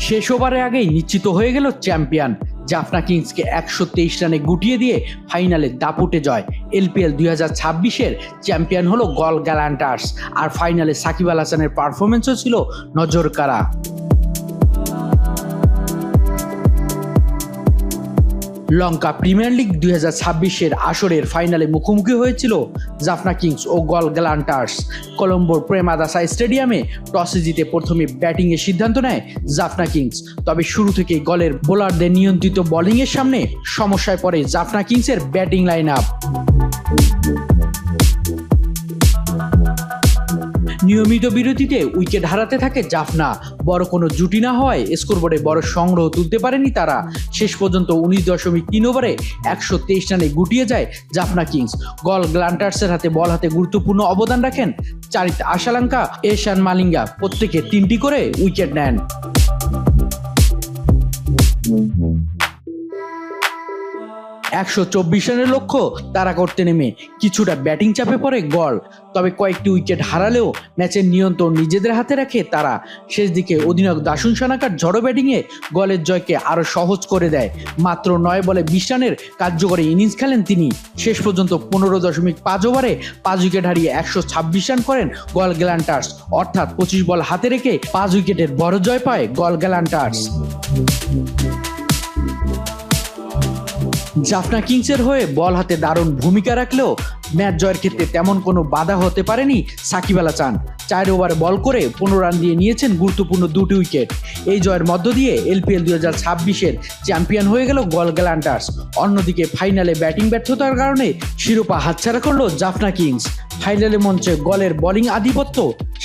শেষ ওভারের আগেই নিশ্চিত হয়ে গেল চ্যাম্পিয়ন। জাফনা কিংসকে 123 রানে গুটিয়ে দিয়ে ফাইনালে দাপুটে জয়। এলপিএল 2026-এর চ্যাম্পিয়ন হলো গল গ্যালান্টার্স। আর ফাইনালে সাকিব আল হাসানের পারফরমেন্সও ছিল নজরকাড়া। লঙ্কা প্রিমিয়ার লিগ 2026-এর আসরের ফাইনালে মুখোমুখি হয়েছিল জাফনা কিংস ও গল গ্যালান্টার্স। কলম্বোর প্রেমাদাসা স্টেডিয়ামে টসে জিতে প্রথমে ব্যাটিংয়ের সিদ্ধান্ত নেয় জাফনা কিংস। তবে শুরু থেকেই গলের বোলারদের নিয়ন্ত্রিত বোলিংয়ের সামনে সমস্যায় পড়ে জাফনা কিংসের ব্যাটিং লাইন আপ। নিয়মিত বিরতিতে উইকেট হারাতে থাকে জাফনা। বড় কোনো জুটি না হওয়ায় স্কোরবোর্ডে বড় সংগ্রহ তুলতে পারেনি তারা। শেষ পর্যন্ত 19.3 ওভারে 123 রানে গুটিয়ে যায় জাফনা কিংস। গল গ্যালান্টার্সের হাতে বল হাতে গুরুত্বপূর্ণ অবদান রাখেন চারিত আশালাঙ্কা, এশান মালিঙ্গা, প্রত্যেকে 3টি করে উইকেট নেন। $124 রানের লক্ষ্য তারা করতে নেমে কিছুটা ব্যাটিং চাপে পড়ে গল। তবে কয়েকটি উইকেট হারালেও ম্যাচের নিয়ন্ত্রণ নিজেদের হাতে রাখে তারা। শেষ দিকে অধিনায়ক দাসুন সানাকার ঝড়ো ব্যাটিংয়ে গলের জয়কে আরও সহজ করে দেয়। মাত্র 9 বলে 20 রানের কার্যকরী ইনিংস খেলেন তিনি। শেষ পর্যন্ত 15.5 ওভারে 5 উইকেট হারিয়ে 126 রান করেন গল গ্যালান্টার্স। অর্থাৎ 25 বল হাতে রেখে 5 উইকেটের বড় জয় পায় গল গ্যালান্টার্স। জাফনা কিংসের হয়ে বল হাতে দারুণ ভূমিকা রাখলেও ম্যাচ জয়ের ক্ষেত্রে তেমন কোনো বাধা হতে পারেনি সাকিব আল হাসান। 4 ওভারে বল করে 15 রান দিয়ে নিয়েছেন গুরুত্বপূর্ণ 2টি উইকেট। এই জয়ের মধ্য দিয়ে এলপিএল 2026-এর চ্যাম্পিয়ন হয়ে গেল গল গ্যালান্টার্স। অন্যদিকে ফাইনালে ব্যাটিং ব্যর্থতার কারণে শিরোপা হাতছাড়া করল জাফনা কিংস। ফাইনালে মঞ্চে গলের বোলিং আধিপত্য,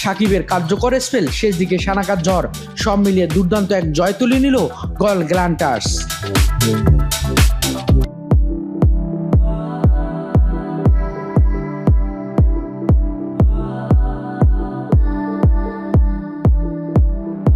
সাকিবের কার্যকর স্পেল, শেষ দিকে সানাকার ঝড়, সব মিলিয়ে দুর্দান্ত এক জয় তুলে নিল গল গ্যালান্টার্স।